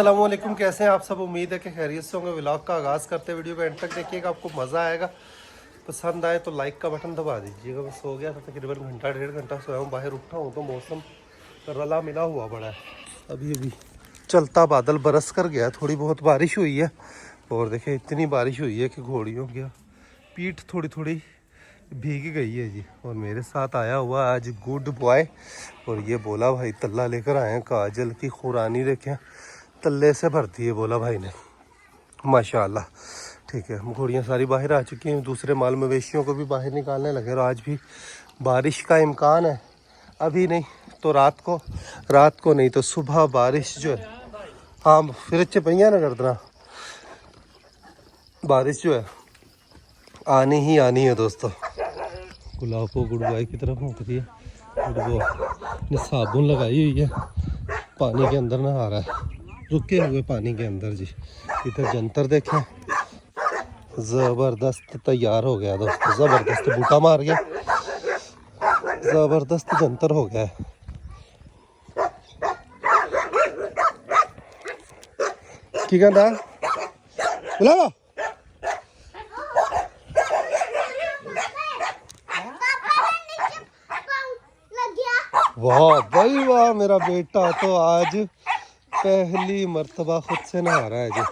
अस्सलामुअलैकुम, कैसे हैं आप सब। उम्मीद है कि खैरियत से होंगे। व्लॉग का आगाज़ करते वीडियो को एंड तक देखिएगा, आपको मज़ा आएगा। पसंद आए तो लाइक का बटन दबा दीजिएगा। मैं सो गया था तकरीबन घंटा डेढ़ घंटा सोया हूँ। बाहर उठा हूँ तो मौसम रला मिला हुआ बड़ा है। अभी अभी चलता बादल बरस कर गया, थोड़ी बहुत बारिश हुई है। और देखिए इतनी बारिश हुई है कि घोड़ियों की पीठ थोड़ी थोड़ी भीग गई है जी। और मेरे साथ आया हुआ आज गुड बॉय, और ये बोला भाई तल्ला लेकर आए हैं। काजल की खुरानी देखें, तल्ले से भरती है बोला भाई ने, माशाल्लाह। ठीक है, घोड़ियाँ सारी बाहर आ चुकी हैं। दूसरे माल मवेशियों को भी बाहर निकालने लगे। और आज भी बारिश का इम्कान है, अभी नहीं तो रात को नहीं तो सुबह बारिश जो है। हाँ फिर अच्छे पहिया ना करना, बारिश जो है आनी ही आनी है दोस्तों। गुलाब को गुड बॉय की तरफ मुँह रही है। गुड बॉय ने साबुन लगाई हुई है, पानी के अंदर नहा रहा है, रुके हुए पानी के अंदर जी। इधर जंतर देखें, ज़बरदस्त तैयार हो गया दोस्तों। ज़बरदस्त बूटा मार गया, ज़बरदस्त जंतर हो गया है। की कहता बुला लो। वाह भाई वाह, मेरा बेटा तो आज पहली मर्तबा खुद से नहा रहा है जी।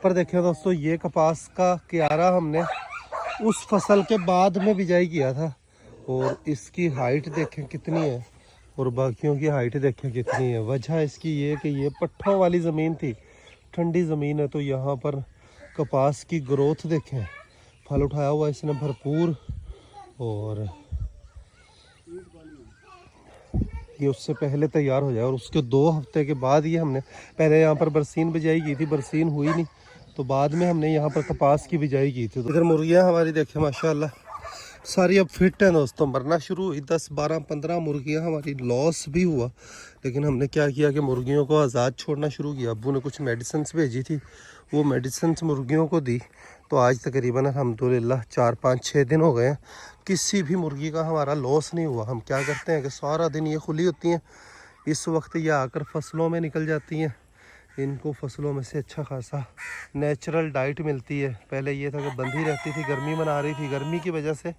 पर देखिए दोस्तों, ये कपास का क्यारा हमने उस फसल के बाद में बिजाई किया था, और इसकी हाइट देखें कितनी है और बाकियों की हाइट देखें कितनी है। वजह इसकी ये कि ये पट्ठों वाली ज़मीन थी, ठंडी ज़मीन है, तो यहाँ पर कपास की ग्रोथ देखें, फल उठाया हुआ इसने भरपूर। और ये उससे पहले तैयार हो जाए, और उसके 2 हफ्ते के बाद ये हमने पहले यहाँ पर बरसीन बिजाई की थी, बरसीन हुई नहीं तो बाद में हमने यहाँ पर कपास की बिजाई की थी। तो इधर मुर्गियाँ हमारी देखें माशाल्लाह सारी अब फिट हैं दोस्तों। मरना शुरू हुई 10 12 15 मुर्गियाँ हमारी, लॉस भी हुआ, लेकिन हमने क्या किया कि मुर्गियों को आज़ाद छोड़ना शुरू किया। अब्बू ने कुछ मेडिसिन भेजी थी, वो मेडिसिन मुर्गियों को दी, तो आज तकरीबन अल्हम्दुलिल्लाह 4 5 6 दिन हो गए हैं, किसी भी मुर्गी का हमारा लॉस नहीं हुआ। हम क्या करते हैं कि सारा दिन ये खुली होती हैं, इस वक्त ये आकर फसलों में निकल जाती हैं। इनको फसलों में से अच्छा खासा नेचुरल डाइट मिलती है। पहले ये था कि बंधी रहती थी, गर्मी मना रही थी, गर्मी की वजह से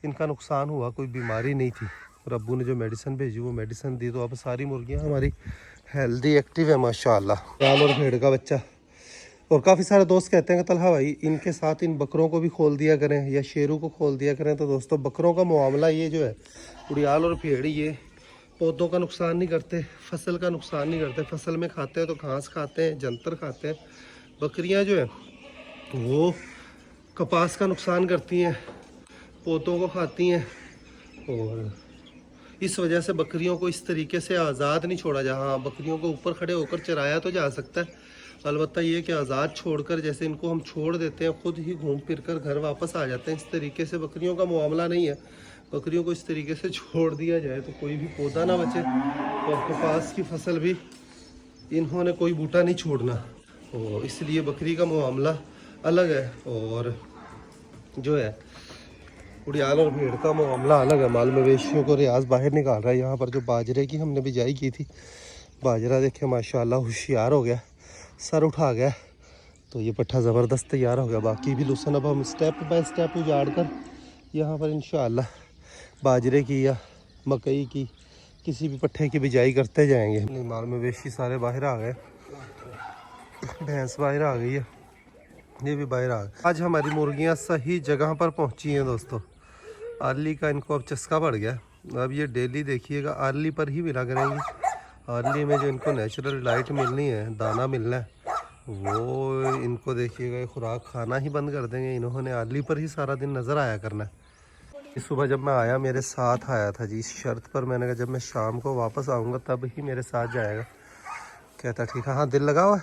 इनका नुकसान हुआ, कोई बीमारी नहीं थी। और अब्बू ने जो मेडिसिन भेजी वो मेडिसिन दी, तो अब सारी मुर्गियां हमारी हेल्दी एक्टिव है माशाल्लाह। गाल और भेड़ का बच्चा। और काफ़ी सारे दोस्त कहते हैं कि तलहा भाई इनके साथ इन बकरों को भी खोल दिया करें या शेरों को खोल दिया करें। तो दोस्तों बकरों का मामला ये जो है, उड़ियाल और भेड़, ये पौधों का नुकसान नहीं करते, फसल का नुकसान नहीं करते। फसल में खाते हैं तो घास खाते हैं, जंतर खाते हैं। बकरियां जो है वो कपास का नुकसान करती हैं, पौधों को खाती हैं। और इस वजह से बकरियों को इस तरीके से आज़ाद नहीं छोड़ा जा। हाँ, बकरियों को ऊपर खड़े होकर चराया तो जा सकता है, अलबत्ता ये कि आज़ाद छोड़कर, जैसे इनको हम छोड़ देते हैं खुद ही घूम फिर कर घर वापस आ जाते हैं, इस तरीके से बकरियों का मामला नहीं है। बकरियों को इस तरीके से छोड़ दिया जाए तो कोई भी पौधा ना बचे, और कपास की फसल भी इन्होंने कोई बूटा नहीं छोड़ना, और इसलिए बकरी का मामला अलग है। और जो है उड़ियाल और भेड़ का मामला अलग है। माल मवेशियों को रियाज बाहर निकाल रहा है। यहाँ पर जो बाजरे की हमने बिजाई की थी, बाजरा देखे माशाल्लाह होशियार हो गया, सर उठा गया, तो ये पट्ठा ज़बरदस्त तैयार हो गया। बाकी भी लुसन अब हम स्टेप बाय स्टेप उजाड़ कर यहाँ पर इंशाअल्लाह बाजरे की या मकई की किसी भी पट्ठे की बिजाई करते जाएंगे। नहीं, माल मवेशी सारे बाहर आ गए, भैंस बाहर आ गई है, ये भी बाहर आ गए। आज हमारी मुर्गियाँ सही जगह पर पहुँची हैं दोस्तों। आर्ली का इनको अब चस्का पड़ गया, अब ये डेली देखिएगा आर्ली पर ही मिला करेंगी। आर्ली में जो इनको नेचुरल डाइट मिलनी है, दाना मिलना है, वो इनको देखिएगा खुराक खाना ही बंद कर देंगे। इन्होंने आर्ली पर ही सारा दिन नज़र आया करना है। इस सुबह जब मैं आया मेरे साथ आया था जी, इस शर्त पर मैंने कहा जब मैं शाम को वापस आऊँगा तब ही मेरे साथ जाएगा। कहता ठीक है। हाँ, दिल लगा हुआ है,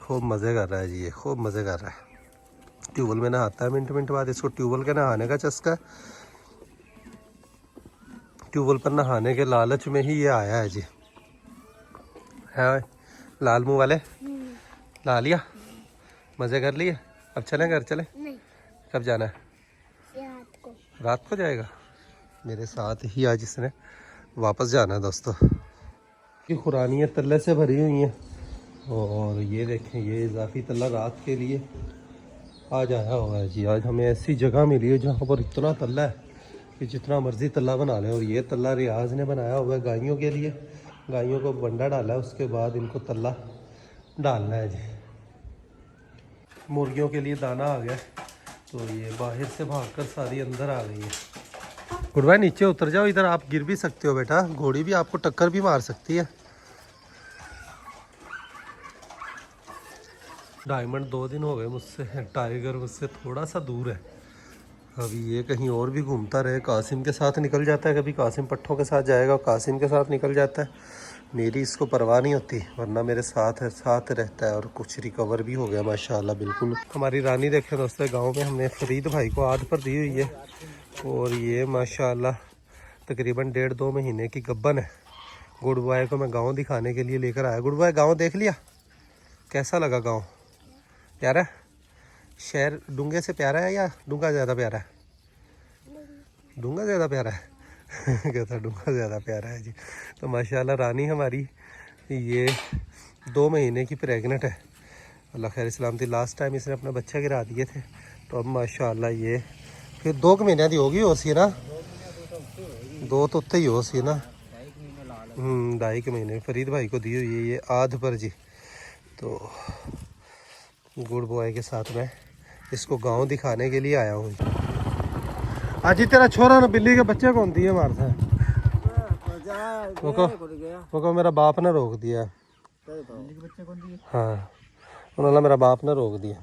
खूब मज़े कर रहा है जी, ये खूब मज़े कर रहा है। ट्यूबवेल में नहाता है मिनट मिनट बाद, इसको ट्यूबवेल के नहाने का चस्का है। ट्यूबवेल पर नहाने के लालच में ही ये आया है जी। है लाल मुँह वाले, ला लिया, मज़े कर लिए। अब चलें घर चलें? नहीं। कब जाना है? रात को जाएगा। मेरे साथ ही आज इसने वापस जाना है दोस्तों। ये खुरानियाँ तल्ले से भरी हुई हैं, और ये देखें, ये इजाफी तल्ला रात के लिए आज आया हुआ है जी। आज हमें ऐसी जगह मिली है जहाँ पर इतना तल्ला है कि जितना मर्ज़ी तल्ला बना लें। और ये तल्ला रियाज ने बनाया हुआ है गायों के लिए। गायों को बंडा डाला है, उसके बाद इनको तल्ला डालना है जी। मुर्गियों के लिए दाना आ गया, तो ये बाहर से भागकर सारी अंदर आ गई है। गुड़वा नीचे उतर जाओ, इधर आप गिर भी सकते हो बेटा, घोड़ी भी आपको टक्कर भी मार सकती है। डायमंड 2 दिन हो गए मुझसे, टाइगर मुझसे थोड़ा सा दूर है। अभी ये कहीं और भी घूमता रहे, कासिम के साथ निकल जाता है, कभी कासिम पट्ठों के साथ जाएगा, कासिम के साथ निकल जाता है। मेरी इसको परवाह नहीं होती, वरना मेरे साथ है, साथ रहता है। और कुछ रिकवर भी हो गया माशाल्लाह बिल्कुल। हमारी रानी देखे दोस्तों, गांव में हमने फरीद भाई को आद पर दी हुई है। और ये माशाल्लाह तकरीबन 1.5-2 महीने की गब्बन है। गुड बॉय को मैं गाँव दिखाने के लिए लेकर आया। गुड बॉय, गाँव देख लिया? कैसा लगा गाँव? प्यारा? शहर डूंगे से प्यारा है या डूंगा ज़्यादा प्यारा है? डूंगा ज़्यादा प्यारा है कहता डूंगा ज़्यादा प्यारा है जी। तो माशाल्लाह रानी हमारी ये 2 महीने की प्रेग्नेंट है। अल्लाह खैर सलामती। लास्ट टाइम इसने अपने बच्चे गिरा दिए थे, तो अब माशाल्लाह ये फिर 2 महीने की होगी हो सी ना, 2 तो उत्ते ही हो सी ना। 2.5 महीने फरीद भाई को दी हुई है ये आध पर जी। तो गुड बॉय के साथ मैं इसको गांव दिखाने के लिए आया हूँ। आज ही तेरा छोरा ना बिल्ली के बच्चे कौन दिए मार था वो मेरा बाप ने रोक दिया। हाँ उन्होंने मेरा बाप ने रोक दिया।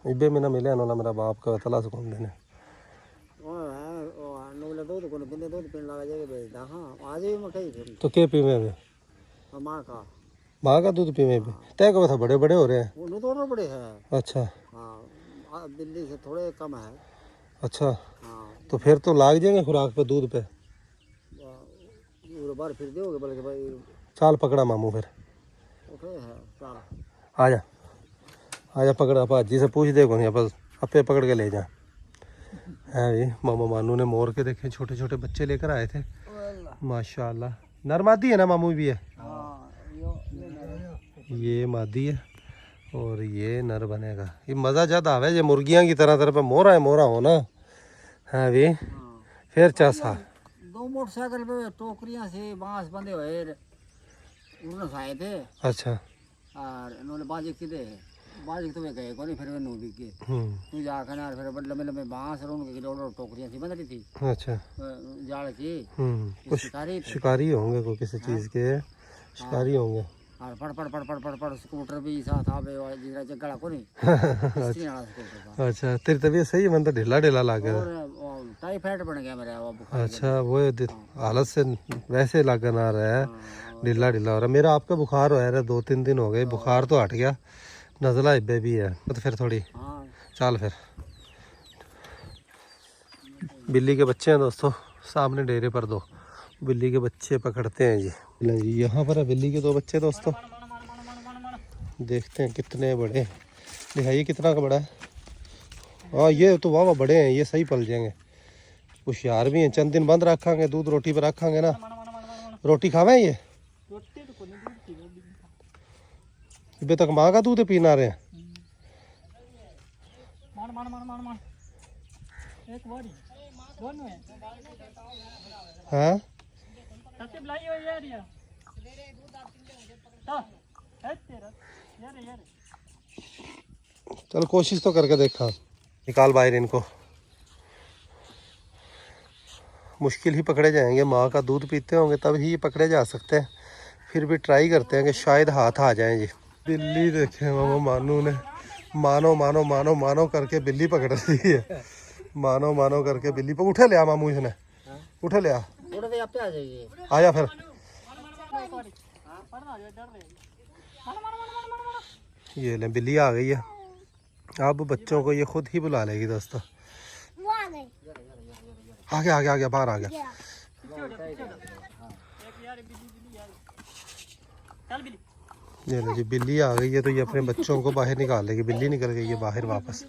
इबे में ना मिले उन्होंने मेरा बाप का तला सुकून देने। तो क्या पीवे में माँ का दूध पीवे में तय को था बड़े बड़े हो रहे हैं। दोनों बड़े हैं। अच्छा हाँ, दिल्ली से थोड़े कम है। अच्छा हाँ। तो फिर तो लाग जाएंगे खुराक पे, दूध पे बार फिर दोगे बल्कि भाई। चाल पकड़ा मामू फिर आजा आजा पकड़ा भाजी से पूछ दे कौन बस अपे पकड़ के ले जा। है भाई मामा मानू ने मोर के देखे छोटे छोटे बच्चे लेकर आए थे माशाल्लाह। नर मादी है ना मामू भी है? ये मादी है और ये नर बनेगा। ये मज़ा जब आवे ये मुर्गियां की तरह पे मोरा है मोरा हो ना। हाँ भी फिर चासा 2 मोटरसाइकिल पे टोकरियां से बांस बंधे हुए उड़न आए थे। अच्छा और इन्होंने बाजी किदे बाजी तो वे गए कोनी फिर वे नूदी के तू जाकर ना फिर बड़ लंबे लंबे बांस और उनके टोकरियां सी बंध रही थी। अच्छा जाल की शिकारी होंगे कोई किसी चीज के शिकारी होंगे। और पड़ स्कूटर भी साथ आवे जिरा जगड़ा को नहीं अच्छा तेरी तबीयत सही है? मन तो ढीला ढीला लग गया और टाइफाइड बन गया मेरा वो बुखार। अच्छा वो हालत से वैसे लगन आ रहा है, ढीला ढीला हो रहा है। मेरा आपका बुखार हो रहा है 2-3 दिन हो गए, बुखार तो हट गया, नज़ला इब्बे भी है तो फिर थोड़ी चल फिर। बिल्ली के बच्चे हैं दोस्तों सामने डेरे पर, 2 बिल्ली के बच्चे पकड़ते हैं जी। जी यहाँ पर है बिल्ली के 2 बच्चे दोस्तों, देखते हैं कितने बड़े दिखाइए कितना का बड़ा है। हाँ ये तो वाह बड़े हैं, ये सही पल जाएंगे, होशियार भी हैं। चंद दिन बंद रखांगे, दूध रोटी पर रखांगे ना, रोटी खावे ये अभी तक माँ का दूध पीना रहे हैं। हाँ चल कोशिश तो करके देखा, निकाल बाहर इनको। मुश्किल ही पकड़े जाएंगे, माँ का दूध पीते होंगे तब ही पकड़े जा सकते हैं। फिर भी ट्राई करते हैं कि शायद हाथ आ जाएं जी। बिल्ली देखे मामा मानू ने मानो मानो मानो मानो करके बिल्ली पकड़ ली है। मानो मानो करके बिल्ली पर उठे लिया मामू इसने, उठे लिया आया फिर। ये ले बिल्ली आ गई है, अब बच्चों को ये खुद ही बुला लेगी दोस्तों। आ गया बाहर आ गया। ये लो जी बिल्ली आ गई है, तो ये अपने बच्चों को बाहर निकाल लेगी। बिल्ली निकल गई है बाहर वापस।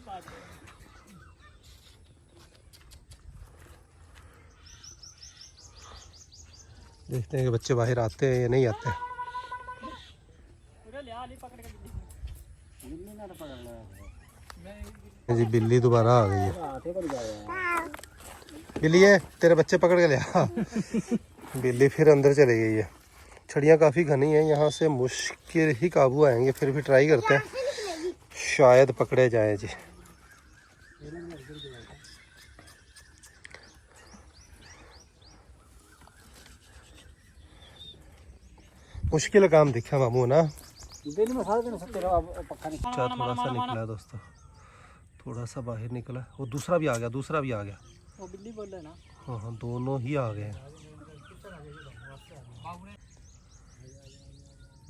देखते हैं कि बच्चे बाहर आते हैं या नहीं आते। जी बिल्ली दोबारा आ गई है। बिल्ली है, तेरे बच्चे पकड़ के लिया। बिल्ली फिर अंदर चली गई है। छड़ियाँ काफ़ी घनी हैं, यहाँ से मुश्किल ही काबू आएंगे, फिर भी ट्राई करते हैं, शायद पकड़े जाए जी। मुश्किल काम दिखा मामू ना। अच्छा थोड़ा सा निकला दोस्तों, थोड़ा सा बाहर निकला। वो दूसरा भी आ गया, दूसरा भी आ गया। वो बिल्ली बोल रहे ना। हाँ हाँ, दोनों ही आ गए।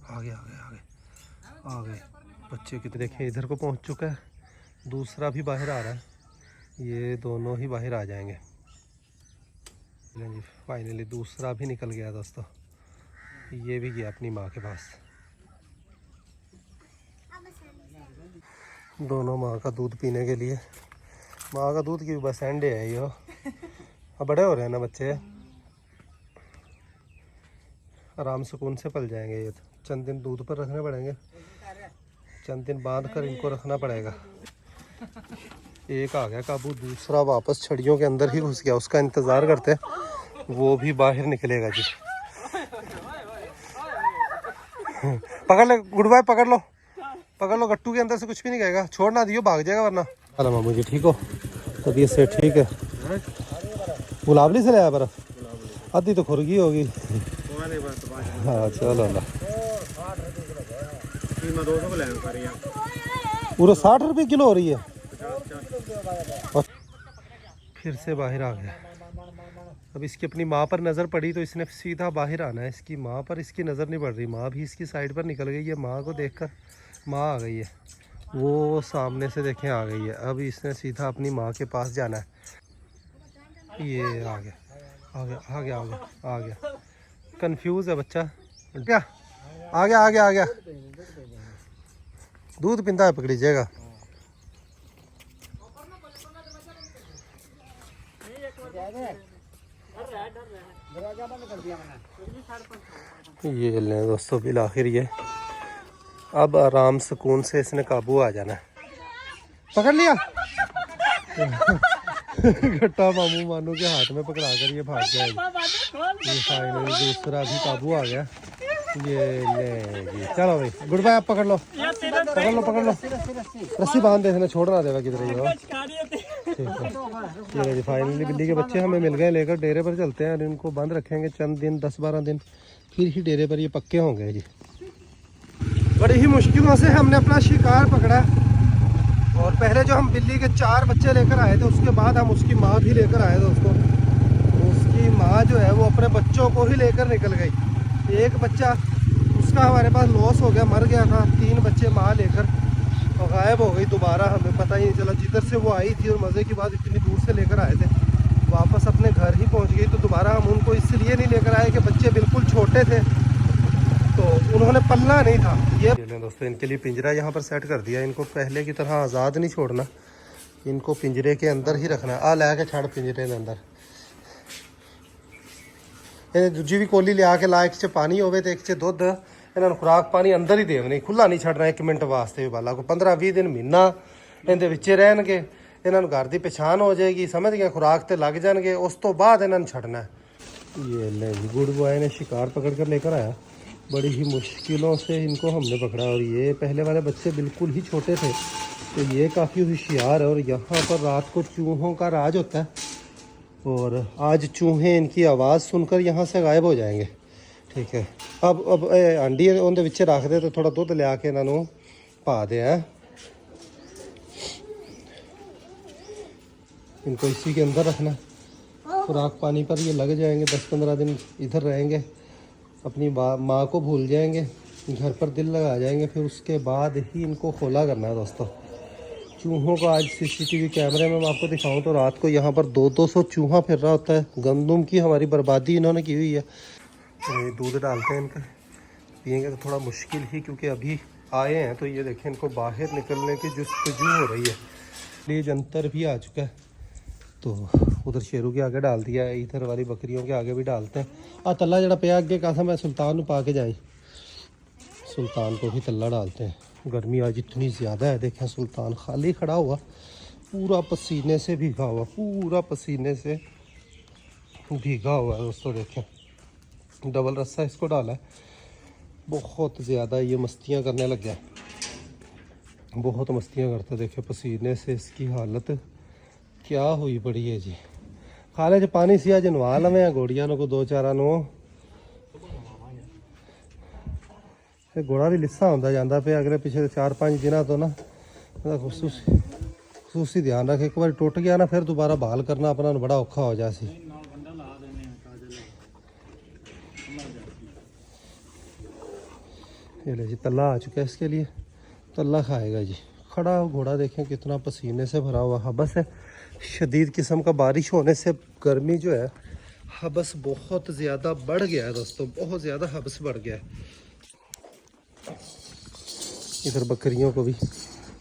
आ गए आ गए आ गए आ गए। बच्चे कितने देखें, इधर को पहुंच चुका है। दूसरा भी बाहर आ रहा है, ये दोनों ही बाहर आ जाएंगे जी। फाइनली दूसरा भी निकल गया दोस्तों, ये भी गया अपनी माँ के पास। दोनों माँ का दूध पीने के लिए, माँ का दूध की बस एंडे है ये। अब बड़े हो रहे हैं ना बच्चे, आराम सुकून से पल जाएंगे। ये तो चंद दिन दूध पर रखने पड़ेंगे, चंद दिन बांध कर इनको रखना पड़ेगा। एक आ गया काबू, दूसरा वापस छड़ियों के अंदर ही घुस गया। उसका इंतज़ार करते हैं, वो भी बाहर निकलेगा जी। पकड़ ले गुड बाय, पकड़ लो पकड़ लो। गट्टू के अंदर से कुछ भी नहीं कहेगा, छोड़ ना दियो, भाग जाएगा वरना। हेलो मामू जी, ठीक हो? तबीयत से ठीक है? गुलाबली से लाया बर्फ, आधी तो खुरगी होगी। हाँ चलो ला। पूरा 60 रुपये किलो हो रही है। और फिर से बाहर आ गया। अब इसकी अपनी माँ पर नज़र पड़ी तो इसने सीधा बाहर आना है। इसकी माँ पर इसकी नज़र नहीं पड़ रही, माँ भी इसकी साइड पर निकल गई है। माँ को देखकर माँ आ गई है, वो सामने से देखें आ गई है। अब इसने सीधा अपनी माँ के पास जाना है। ये आ गया आ गया आ गया आ गया आ गया। कंफ्यूज है बच्चा, क्या आ गया आ गया आ गया। दूध पीता है, पकड़ लीजिएगा। ये लें दोस्तों, बिल आखिर ये अब आराम सुकून से इसने काबू आ जाना है। पकड़ लिया। घट्टा मामू मानू के हाथ में पकड़ा कर ये भाग जाएगी। ये फाइनली दूसरा भी काबू आ गया। ये ले जी, चलो भाई गुड बाय। आप पकड़ लो पकड़ लो पकड़ लो, रस्सी बांध दे, छोड़ना देगा किधर ही हो। ठीक है ये जी, फाइनली बिल्ली के बच्चे हमें मिल गए। लेकर डेरे पर चलते हैं और इनको बंद रखेंगे चंद दिन, 10-12 दिन, फिर ही डेरे पर ये पक्के होंगे जी। बड़ी ही मुश्किलों से हमने अपना शिकार पकड़ा। और पहले जो हम बिल्ली के 4 बच्चे लेकर आए थे, उसके बाद हम उसकी माँ भी लेकर आए दोस्तों। उसकी माँ जो है वो अपने बच्चों को ही लेकर निकल गई। एक बच्चा उसका हमारे पास लॉस हो गया, मर गया था। 3 बच्चे माँ लेकर और गायब हो गई दोबारा, हमें पता ही नहीं चला। जिधर से वो आई थी और मज़े की बात इतनी दूर से लेकर आए थे, वापस अपने घर ही पहुँच गई। तो दोबारा हम उनको इसलिए नहीं लेकर आए कि बच्चे बिल्कुल छोटे थे, तो उन्होंने पलना नहीं था। ये दोस्तों इनके लिए पिंजरा यहाँ पर सेट कर दिया। इनको पहले की तरह आज़ाद नहीं छोड़ना, इनको पिंजरे के अंदर ही रखना। आ लै के छड़ पिंजरे के अंदर। दूजी भी कोली लिया के ला, एक च पानी होवे तो एक च दुध। इन्होंने खुराक पानी अंदर ही देवनी, खुला नहीं छड़ना 1 मिनट वास्ते भी। बाला को 15-20 दिन महीना इनके विचे रहनगे, इन्होंने घर की पछाण हो जाएगी, समझ गए, खुराक ते लग जाएंगे, उस तो बाद इन्होंने छड़ना है। ये ले जी, गुड बॉय ने शिकार पकड़ कर लेकर आया। बड़ी ही मुश्किलों से इनको हमने पकड़ा। और ये पहले वाले बच्चे बिल्कुल ही छोटे थे, तो ये काफ़ी होशियार है। और यहाँ पर रात को चूहों का राज होता है, और आज चूहे इनकी आवाज़ सुनकर यहाँ से गायब हो जाएंगे। ठीक है, अब आंडी उनके विच रख दे, तो थोड़ा दुध लिया के इन्हों पा दे हैं। इनको इसी के अंदर रखना, खुराक पानी पर ये लग जाएंगे। 10-15 दिन इधर रहेंगे, अपनी माँ को भूल जाएंगे, घर पर दिल लगा जाएंगे। फिर उसके बाद ही इनको खोला करना है दोस्तों। चूहों का आज CCTV कैमरे में मैं आपको दिखाऊं तो रात को यहाँ पर 200-200 चूहा फिर रहा होता है। गंदम की हमारी बर्बादी इन्होंने की हुई है। तो दूध डालते हैं इनका, पियेंगे तो थोड़ा मुश्किल ही, क्योंकि अभी आए हैं। तो ये देखें, इनको बाहर निकलने की जुस्तजू हो रही है। प्लेज अंतर भी आ चुका है, तो उधर शेरू के आगे डाल दिया है, इधर वाली बकरियों के आगे भी डालते हैं। तला जरा पे अगे कहा था मैं सुल्तान पा के जाई, सुल्तान को भी तल्ला डालते हैं। गर्मी आज इतनी ज़्यादा है, देखें सुल्तान खाली खड़ा हुआ, पूरा पसीने से भीगा हुआ, पूरा पसीने से भीगा हुआ है दोस्तों। देखें डबल रस्सा इसको डाला है, बहुत ज़्यादा ये मस्तियाँ करने लग गया, बहुत मस्तियाँ करता। देखे पसीने से इसकी हालत क्या हुई पड़ी है जी। खाले जो पानी सी अज नवा लवें घोड़िया को 2-4 नो घोड़ा भी लिस्सा होता जाता पे। अगले पिछले 4-5 दिनों तो ना खसूसी ध्यान रखे, एक बार टुट गया ना फिर दोबारा बहाल करना अपना बड़ा औखा हो जासी। ये ले जी तल्ला आ चुका है, इसके लिए तल्ला खाएगा जी। खड़ा घोड़ा देखें कितना पसीने से भरा हुआ। हबस है शदीद किस्म का, बारिश होने से गर्मी जो है हबस बहुत ज़्यादा बढ़ गया है दोस्तों, बहुत ज़्यादा हबस बढ़ गया है। इधर बकरियों को भी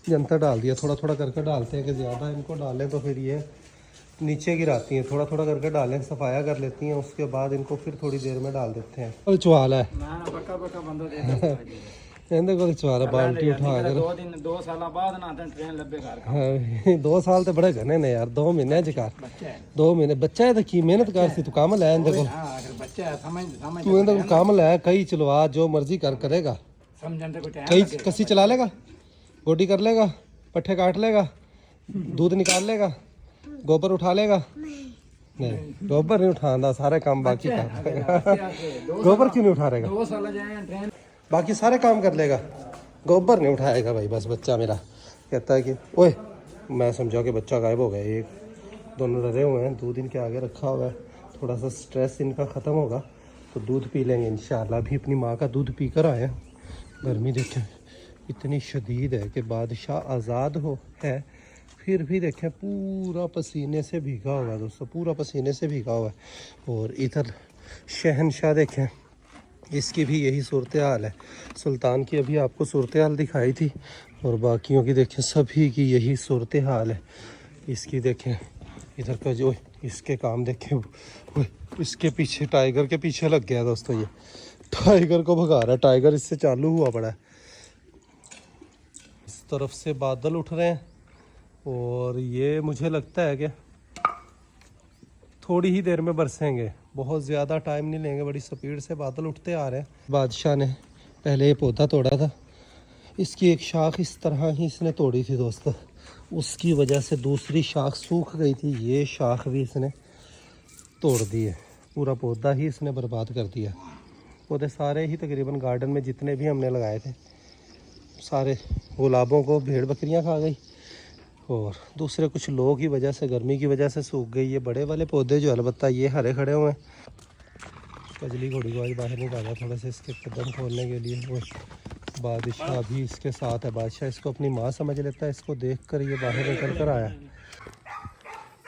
जनता डाल दिया, थोड़ा थोड़ा करके डालते हैं कि ज़्यादा इनको डालें तो फिर ये नीचे गिराती हैं। थोड़ा थोड़ा करके डालें, सफाया कर लेती हैं, उसके बाद इनको फिर थोड़ी देर में डाल देते हैं। और चुहाल है चुहारा बाल्टी उठा कर 2 साल बाद ना ट्रेन लब्बे घर। हाँ 2 साल तो बड़े घने ने यार, 2 महीने कर 2 महीने बच्चा है तो की मेहनत कर सी तू काम लै इनदे कोल, तू इनदे कोल काम लै, कई चलवा जो मर्जी कर करेगा, कई कसी चला लेगा, गोडी कर लेगा, पट्ठे काट लेगा, दूध निकाल लेगा, गोबर उठा लेगा। नहीं गोबर नहीं उठाना, सारे काम बाकी कर गोबर क्यों नहीं उठा रहेगा, बाकी सारे काम कर लेगा, गोबर नहीं उठाएगा भाई। बस बच्चा मेरा कहता है कि ओए, मैं समझा कि बच्चा गायब हो गया, एक दोनों डरे हुए हैं, दूध इनके आगे रखा हुआ है, थोड़ा सा स्ट्रेस इनका ख़त्म होगा तो दूध पी लेंगे इंशाल्लाह। अभी अपनी माँ का दूध पी कर आए हैं। गर्मी देखें इतनी शदीद है कि बादशाह आज़ाद हो है, फिर भी देखें पूरा पसीने से भीगा हुआ है दोस्तों, पूरा पसीने से भीगा हुआ है। और इधर शहनशाह देखें, इसकी भी यही सूरत हाल है। सुल्तान की अभी आपको सूरत हाल दिखाई थी, और बाकियों की देखें सभी की यही सूरत हाल है। इसकी देखें इधर का जो इसके काम देखें, वो इसके पीछे टाइगर के पीछे लग गया दोस्तों, ये टाइगर को भगा रहा है, टाइगर इससे चालू हुआ पड़ा है। इस तरफ से बादल उठ रहे हैं और ये मुझे लगता है कि थोड़ी ही देर में बरसेंगे, बहुत ज़्यादा टाइम नहीं लेंगे, बड़ी स्पीड से बादल उठते आ रहे हैं। बादशाह ने पहले ये पौधा तोड़ा था, इसकी एक शाख इस तरह ही इसने तोड़ी थी दोस्तों, उसकी वजह से दूसरी शाख सूख गई थी, ये शाख भी इसने तोड़ दी है, पूरा पौधा ही इसने बर्बाद कर दिया। पौधे सारे ही तकरीबन गार्डन में जितने भी हमने लगाए थे सारे गुलाबों को भेड़ बकरियां खा गई, और दूसरे कुछ लोगों की वजह से, गर्मी की वजह से सूख गई। ये बड़े वाले पौधे जो अलबत्ता ये हरे खड़े हुए हैं। कजली घोड़ी को आज बाहर निकाला थोड़ा सा इसके कदम खोलने के लिए। वो बादशाह भी इसके साथ है, बादशाह इसको अपनी माँ समझ लेता है, इसको देख कर ये बाहर निकल कर आया।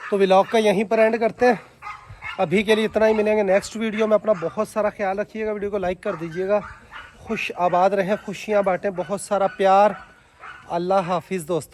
तो व्लॉग का यहीं पर एंड करते हैं, अभी के लिए इतना ही। मिलेंगे नेक्स्ट वीडियो में। अपना बहुत सारा ख्याल रखिएगा, वीडियो को लाइक कर दीजिएगा। खुश आबाद रहें, खुशियाँ बांटें, बहुत सारा प्यार। अल्लाह हाफिज़ दोस्तों।